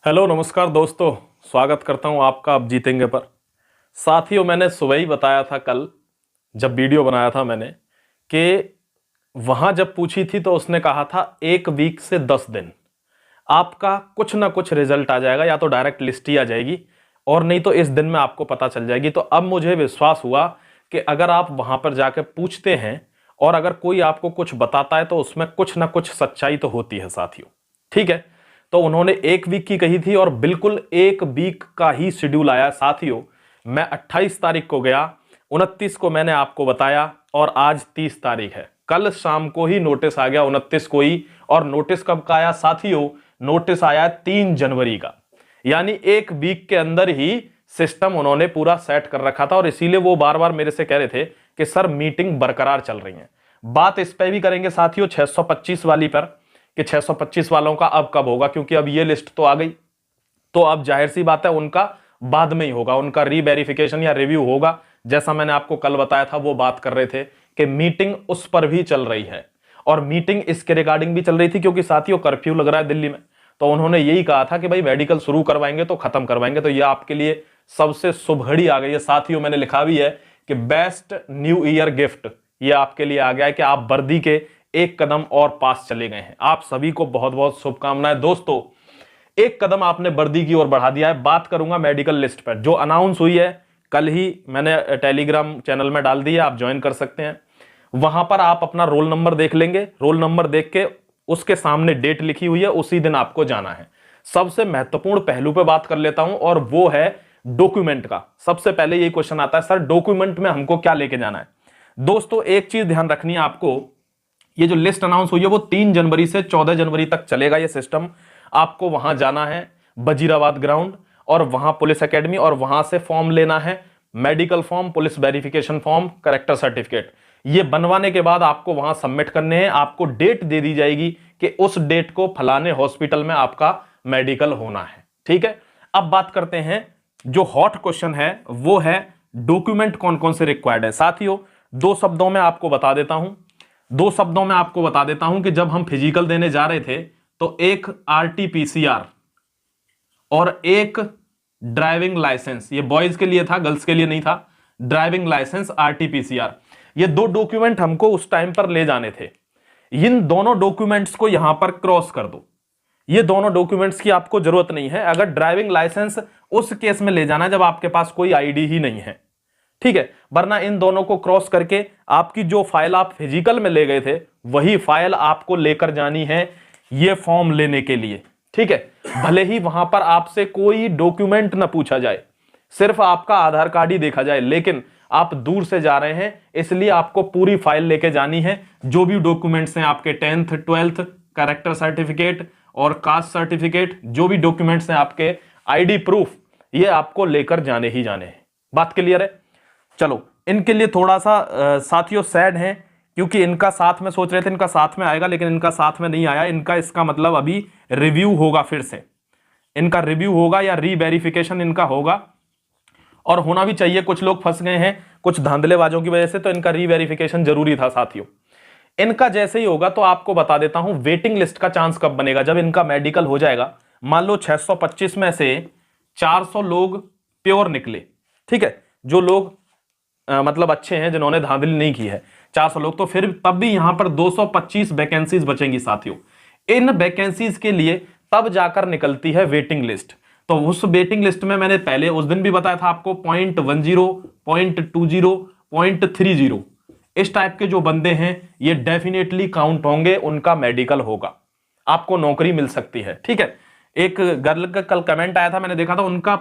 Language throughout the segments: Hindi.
हेलो नमस्कार दोस्तों, स्वागत करता हूं आपका आप जीतेंगे पर। साथियों, मैंने सुबह ही बताया था कल जब वीडियो बनाया था मैंने कि वहां जब पूछी थी तो उसने कहा था 1 वीक से 10 दिन आपका कुछ ना कुछ रिजल्ट आ जाएगा, या तो डायरेक्ट लिस्ट ही आ जाएगी और नहीं तो इस दिन में आपको पता चल जाएगी। तो अब मुझे विश्वास हुआ कि अगर आप वहां पर जाकर पूछते हैं और अगर कोई आपको कुछ बताता है तो उसमें कुछ ना कुछ सच्चाई तो होती है साथियों। ठीक है, तो उन्होंने 1 वीक की कही थी और बिल्कुल 1 वीक का ही शेड्यूल आया साथियों। मैं 28 तारीख को गया, 29 को मैंने आपको बताया और आज 30 तारीख है। कल शाम को ही नोटिस आ गया, 29 को ही। और नोटिस कब का आया साथियों? नोटिस आया 3 जनवरी का, यानी 1 वीक के अंदर ही सिस्टम उन्होंने पूरा सेट कर रखा था। और इसीलिए वो बार बार मेरे से कह रहे थे कि सर मीटिंग बरकरार चल रही है। बात इस पे भी करेंगे साथियों 625 वाली पर कि 625 वालों का अब कब होगा, क्योंकि अब ये लिस्ट तो आ गई, तो अब जाहिर सी बात है उनका बाद में ही होगा, उनका रीवेरिफिकेशन या रिव्यू होगा। जैसा मैंने आपको कल बताया था, वो बात कर रहे थे कि मीटिंग उस पर भी चल रही है और मीटिंग इसके रिगार्डिंग भी चल रही थी, क्योंकि साथियों कर्फ्यू लग रहा है दिल्ली में। तो उन्होंने यही कहा था कि भाई मेडिकल शुरू करवाएंगे तो खत्म करवाएंगे। तो ये आपके लिए सबसे शुभ घड़ी आ गई है साथियों। मैंने लिखा भी है कि बेस्ट न्यू ईयर गिफ्ट ये आपके लिए आ गया है कि आप वर्दी के 1 कदम और पास चले गए हैं। आप सभी को बहुत बहुत शुभकामनाएं दोस्तों। 1 कदम आपने वर्दी की ओर बढ़ा दिया है। बात करूंगा मेडिकल लिस्ट पर जो अनाउंस हुई है, कल ही मैंने टेलीग्राम चैनल में डाल दी है, आप ज्वाइन कर सकते हैं। वहां पर आप अपना रोल नंबर देख लेंगे, रोल नंबर देख के उसके सामने डेट लिखी हुई है, उसी दिन आपको जाना है। सबसे महत्वपूर्ण पहलू पे बात कर लेता हूं और वो है डॉक्यूमेंट का। सबसे पहले यही क्वेश्चन आता है, सर डॉक्यूमेंट में हमको क्या लेके जाना है? दोस्तों एक चीज ध्यान रखनी है आपको, ये जो लिस्ट अनाउंस हुई है वो 3 जनवरी से 14 जनवरी तक चलेगा ये सिस्टम। आपको वहां जाना है वजीराबाद ग्राउंड और वहां पुलिस एकेडमी, और वहां से फॉर्म लेना है, medical form, police verification form, character certificate. ये बनवाने के बाद आपको वहां सबमिट करने हैं। आपको डेट दे दी जाएगी कि उस डेट को फलाने हॉस्पिटल में आपका मेडिकल होना है। ठीक है, अब बात करते हैं, जो हॉट क्वेश्चन है वो है डॉक्यूमेंट कौन कौन से रिक्वायर्ड है। साथियों 2 शब्दों में आपको बता देता हूं कि जब हम फिजिकल देने जा रहे थे तो एक RT-PCR और एक ड्राइविंग लाइसेंस, ये बॉयज के लिए था, गर्ल्स के लिए नहीं था। ड्राइविंग लाइसेंस, RT-PCR, ये 2 डॉक्यूमेंट हमको उस टाइम पर ले जाने थे। इन दोनों डॉक्यूमेंट्स को यहां पर क्रॉस कर दो। ये दोनों डॉक्यूमेंट्स की आपको जरूरत नहीं है। अगर ड्राइविंग लाइसेंस उस केस में ले जाना है जब आपके पास कोई आईडी ही नहीं है, ठीक है, वरना इन दोनों को क्रॉस करके आपकी जो फाइल आप फिजिकल में ले गए थे वही फाइल आपको लेकर जानी है ये फॉर्म लेने के लिए। ठीक है, भले ही वहां पर आपसे कोई डॉक्यूमेंट ना पूछा जाए, सिर्फ आपका आधार कार्ड ही देखा जाए, लेकिन आप दूर से जा रहे हैं इसलिए आपको पूरी फाइल लेके जानी है। जो भी डॉक्यूमेंट्स हैं आपके 10th 12th कैरेक्टर सर्टिफिकेट और कास्ट सर्टिफिकेट, जो भी डॉक्यूमेंट्स हैं आपके आईडी प्रूफ, ये आपको लेकर जाने ही जाने हैं। बात क्लियर है? चलो, इनके लिए थोड़ा सा साथियों सैड है, क्योंकि इनका साथ में सोच रहे थे इनका साथ में आएगा, लेकिन इनका साथ में नहीं आया। इनका इसका मतलब अभी रिव्यू होगा, फिर से इनका रिव्यू होगा या रीवेरिफिकेशन इनका होगा, और होना भी चाहिए। कुछ लोग फंस गए हैं कुछ धांधलेबाजों की वजह से, तो इनका रीवेरिफिकेशन जरूरी था साथियों। इनका जैसे ही होगा तो आपको बता देता हूं वेटिंग लिस्ट का चांस कब बनेगा, जब इनका मेडिकल हो जाएगा। मान लो 625 में से 400 लोग प्योर निकले, ठीक है, जो लोग मतलब अच्छे हैं, जिन्होंने धांधली नहीं की है, 400 लोग, तो फिर तब भी यहां पर 225 वैकेंसीज बचेंगी साथियों। इन वैकेंसीज के लिए तब जाकर निकलती है वेटिंग लिस्ट। तो उस वेटिंग लिस्ट में मैंने पहले उस दिन भी बताया था आपको 0.10, 0.20, 0.30 इस टाइप के जो बंदे हैं ये डेफिनेटली काउंट होंगे, उनका मेडिकल होगा, आपको नौकरी मिल सकती है। ठीक है, एक गर्ल का कल कमेंट आया था, मैंने देखा था, उनका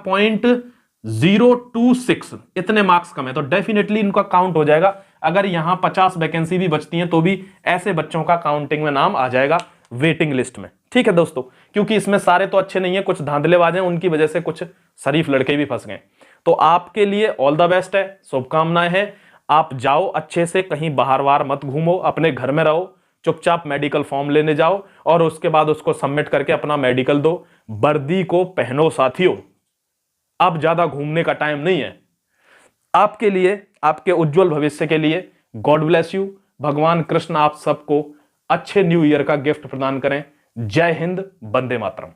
0.026 इतने मार्क्स कम है, तो डेफिनेटली इनका काउंट हो जाएगा। अगर यहां 50 वैकेंसी भी बचती हैं तो भी ऐसे बच्चों का काउंटिंग में नाम आ जाएगा वेटिंग लिस्ट में। ठीक है दोस्तों, क्योंकि इसमें सारे तो अच्छे नहीं है, कुछ धांधलेबाज हैं, उनकी वजह से कुछ शरीफ लड़के भी फंस गए। तो आपके लिए ऑल द बेस्ट है, शुभकामनाएं हैं। आप जाओ अच्छे से, कहीं बाहर वार मत घूमो, अपने घर में रहो, चुपचाप मेडिकल फॉर्म लेने जाओ और उसके बाद उसको सबमिट करके अपना मेडिकल दो। वर्दी को पहनो साथियों, अब ज्यादा घूमने का टाइम नहीं है। आपके लिए, आपके उज्जवल भविष्य के लिए गॉड ब्लेस यू। भगवान कृष्ण आप सबको अच्छे न्यू ईयर का गिफ्ट प्रदान करें। जय हिंद, वंदे मातरम।